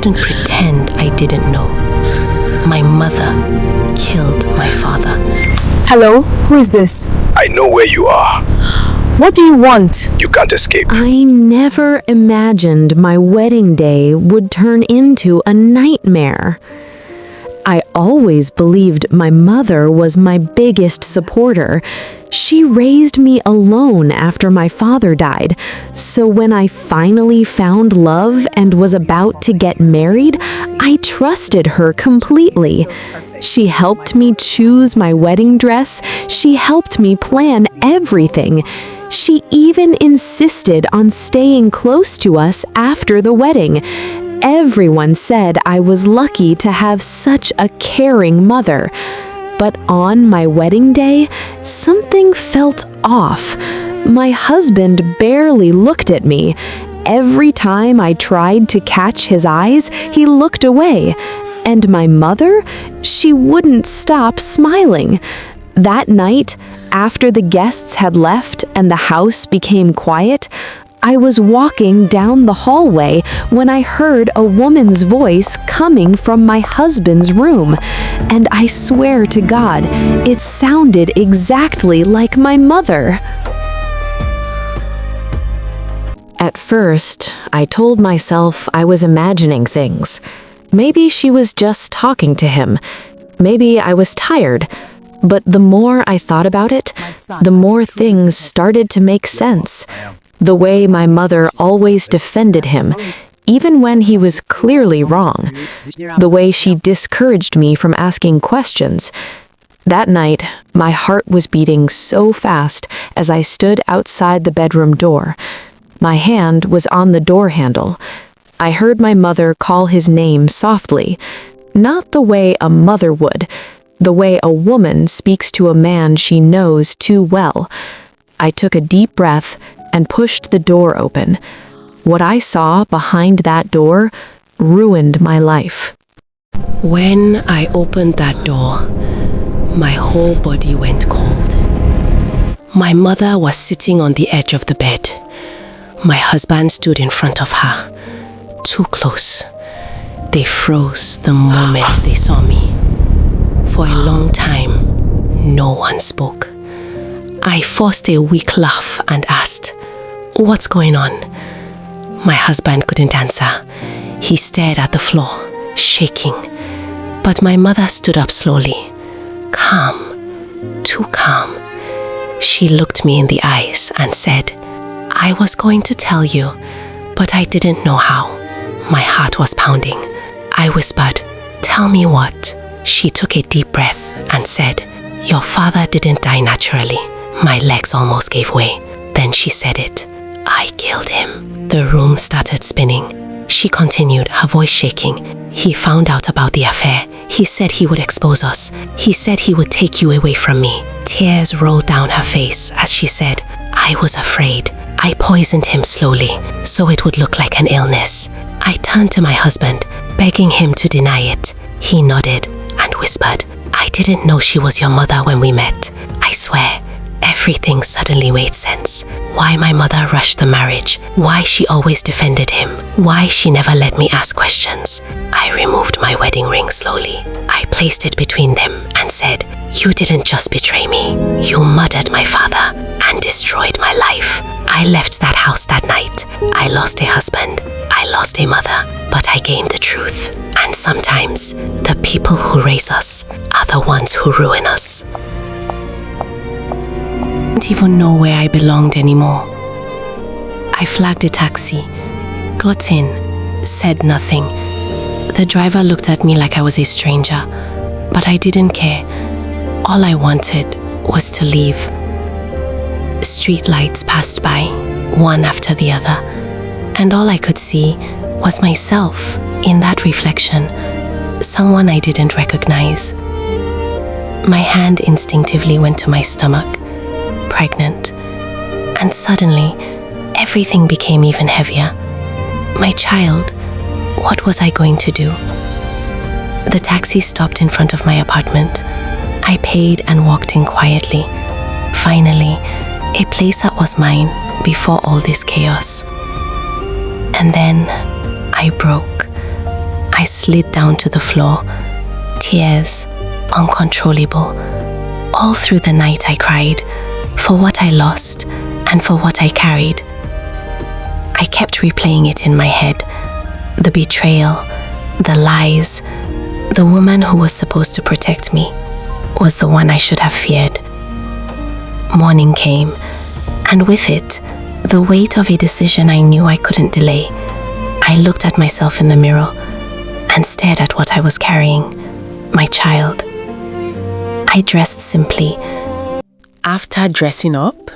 couldn't pretend I didn't know. My mother killed my father. Hello, who is this? I know where you are. What do you want? You can't escape. I never imagined my wedding day would turn into a nightmare. I always believed my mother was my biggest supporter. She raised me alone after my father died, so when I finally found love and was about to get married, I trusted her completely. She helped me choose my wedding dress. She helped me plan everything. She even insisted on staying close to us after the wedding. Everyone said I was lucky to have such a caring mother. But on my wedding day, something felt off. My husband barely looked at me. Every time I tried to catch his eyes, he looked away. And my mother, she wouldn't stop smiling. That night, after the guests had left and the house became quiet, I was walking down the hallway when I heard a woman's voice coming from my husband's room, and I swear to God, it sounded exactly like my mother. At first, I told myself I was imagining things. Maybe she was just talking to him. Maybe I was tired. But the more I thought about it, the more things started to make sense. The way my mother always defended him, even when he was clearly wrong. The way she discouraged me from asking questions. That night, my heart was beating so fast as I stood outside the bedroom door. My hand was on the door handle. I heard my mother call his name softly, not the way a mother would, the way a woman speaks to a man she knows too well. I took a deep breath and pushed the door open. What I saw behind that door ruined my life. When I opened that door, my whole body went cold. My mother was sitting on the edge of the bed. My husband stood in front of her, too close. They froze the moment they saw me. For a long time, no one spoke. I forced a weak laugh and asked, "What's going on?" My husband couldn't answer. He stared at the floor, shaking. But my mother stood up slowly, calm, too calm. She looked me in the eyes and said, "I was going to tell you, but I didn't know how." My heart was pounding. I whispered, "Tell me what?" She took a deep breath and said, "Your father didn't die naturally." My legs almost gave way. Then she said it. "I killed him." The room started spinning. She continued, her voice shaking. "He found out about the affair. He said he would expose us. He said he would take you away from me." Tears rolled down her face as she said, "I was afraid. I poisoned him slowly, so it would look like an illness." I turned to my husband, begging him to deny it. He nodded and whispered, "I didn't know she was your mother when we met." I swear, everything suddenly made sense. Why my mother rushed the marriage, why she always defended him, why she never let me ask questions. I removed my wedding ring slowly. I placed it between them and said, "You didn't just betray me, you murdered my father and destroyed my life." I left that house that night. I lost a husband, I lost a mother, but I gained the truth. And sometimes, the people who raise us are the ones who ruin us. I didn't even know where I belonged anymore. I flagged a taxi, got in, said nothing. The driver looked at me like I was a stranger, but I didn't care. All I wanted was to leave. Street lights passed by, one after the other, and all I could see was myself in that reflection, someone I didn't recognize. My hand instinctively went to my stomach, pregnant, and suddenly everything became even heavier. My child, what was I going to do? The taxi stopped in front of my apartment. I paid and walked in quietly. Finally, a place that was mine before all this chaos. And then I broke. I slid down to the floor, tears uncontrollable. All through the night I cried, for what I lost and for what I carried. I kept replaying it in my head. The betrayal, the lies, the woman who was supposed to protect me was the one I should have feared. Morning came, and with it, the weight of a decision I knew I couldn't delay. I looked at myself in the mirror and stared at what I was carrying, my child. I dressed simply. After dressing up,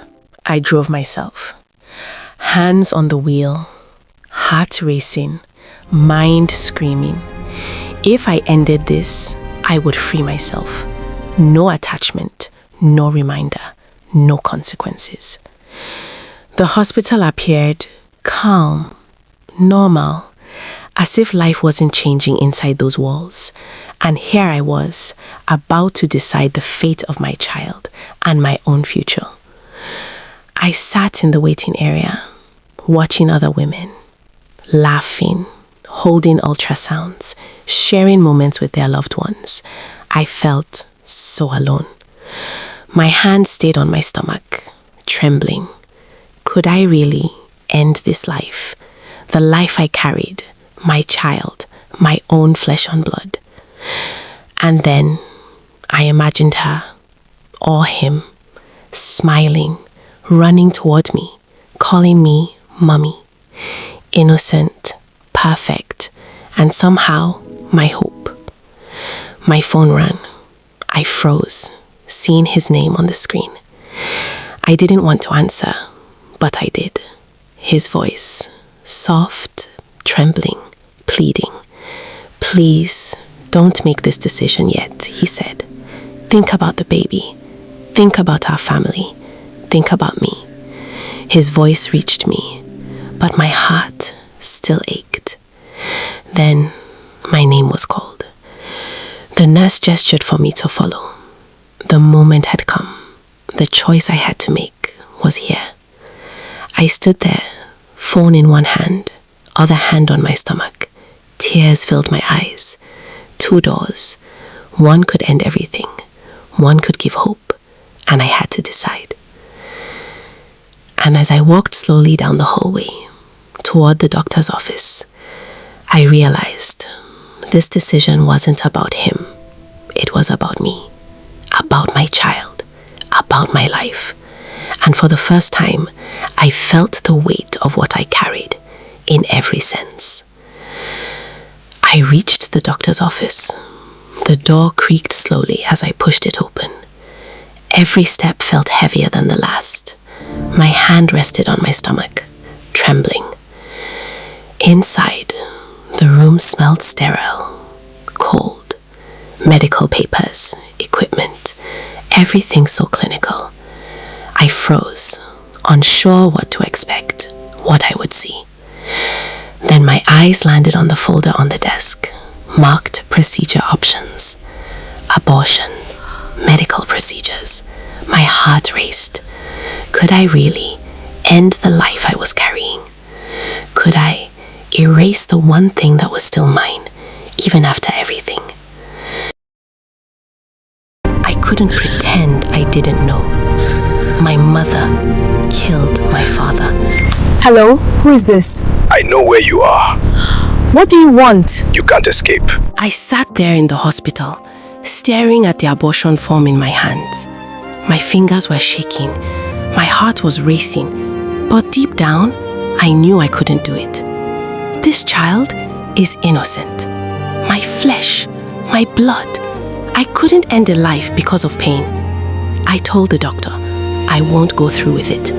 I drove myself. Hands on the wheel, heart racing, mind screaming. If I ended this, I would free myself. No attachment, no reminder, no consequences. The hospital appeared calm, normal, as if life wasn't changing inside those walls. And here I was, about to decide the fate of my child and my own future. I sat in the waiting area, watching other women, laughing, holding ultrasounds, sharing moments with their loved ones. I felt so alone. My hand stayed on my stomach, trembling. Could I really end this life? The life I carried, my child, my own flesh and blood. And then I imagined her, or him, smiling, running toward me, calling me mommy, innocent, perfect, and somehow my hope. My phone rang. I froze, seeing his name on the screen. I didn't want to answer, but I did. His voice, soft, trembling, pleading. Please, don't make this decision yet, he said. Think about the baby. Think about our family. Think about me. His voice reached me, but my heart still ached. Then my name was called. The nurse gestured for me to follow. The moment had come. The choice I had to make was here. I stood there, phone in one hand, other hand on my stomach. Tears filled my eyes. 2 doors. One could end everything. One could give hope. And I had to decide. And as I walked slowly down the hallway toward the doctor's office, I realized this decision wasn't about him. It was about me, about my child, about my life. And for the first time, I felt the weight of what I carried in every sense. I reached the doctor's office. The door creaked slowly as I pushed it open. Every step felt heavier than the last. My hand rested on my stomach, trembling. Inside, the room smelled sterile, cold. Medical papers, equipment, everything so clinical. I froze, unsure what to expect, what I would see. Then my eyes landed on the folder on the desk, marked procedure options. Abortion, medical procedures. My heart raced. Could I really end the life I was carrying? Could I erase the one thing that was still mine, even after everything? I couldn't pretend I didn't know. My mother killed my father. Hello, who is this? I know where you are. What do you want? You can't escape. I sat there in the hospital, staring at the abortion form in my hands. My fingers were shaking. My heart was racing. But deep down, I knew I couldn't do it. This child is innocent. My flesh, my blood. I couldn't end a life because of pain. I told the doctor, I won't go through with it.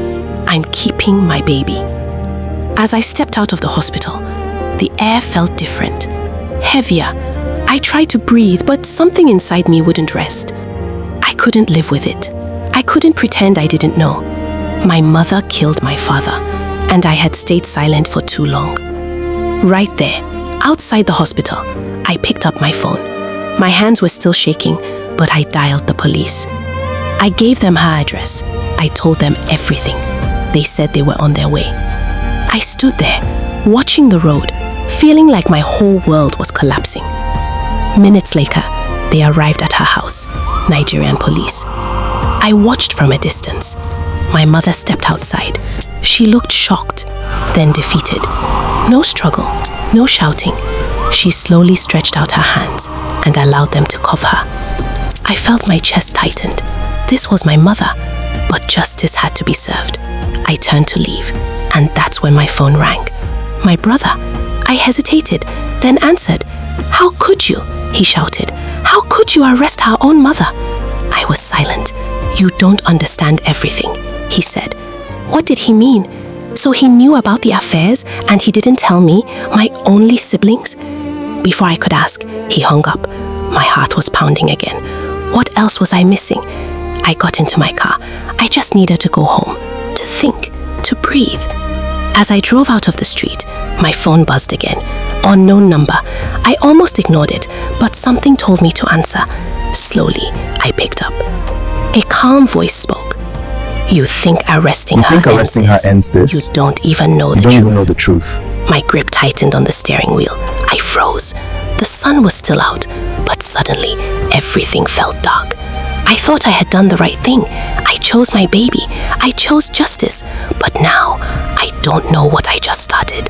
I'm keeping my baby. As I stepped out of the hospital, the air felt different, heavier. I tried to breathe, but something inside me wouldn't rest. I couldn't live with it. I couldn't pretend I didn't know. My mother killed my father, and I had stayed silent for too long. Right there, outside the hospital, I picked up my phone. My hands were still shaking, but I dialed the police. I gave them her address. I told them everything. They said they were on their way. I stood there, watching the road, feeling like my whole world was collapsing. Minutes later, they arrived at her house, Nigerian police. I watched from a distance. My mother stepped outside. She looked shocked, then defeated. No struggle, no shouting. She slowly stretched out her hands and allowed them to cuff her. I felt my chest tightened. This was my mother, but justice had to be served. I turned to leave, and that's when my phone rang. My brother. I hesitated, then answered. "How could you?" he shouted. "How could you arrest our own mother?" I was silent. "You don't understand everything," he said. What did he mean? So he knew about the affairs and he didn't tell me, my only siblings? Before I could ask, he hung up. My heart was pounding again. What else was I missing? I got into my car. I just needed to go home, to think, to breathe. As I drove out of the street, my phone buzzed again. Unknown number. I almost ignored it, but something told me to answer. Slowly, I picked up. A calm voice spoke. You think arresting her ends this? You don't even know the truth. My grip tightened on the steering wheel. I froze. The sun was still out, but suddenly everything felt dark. I thought I had done the right thing. I chose my baby. I chose justice. But now, I don't know what I just started.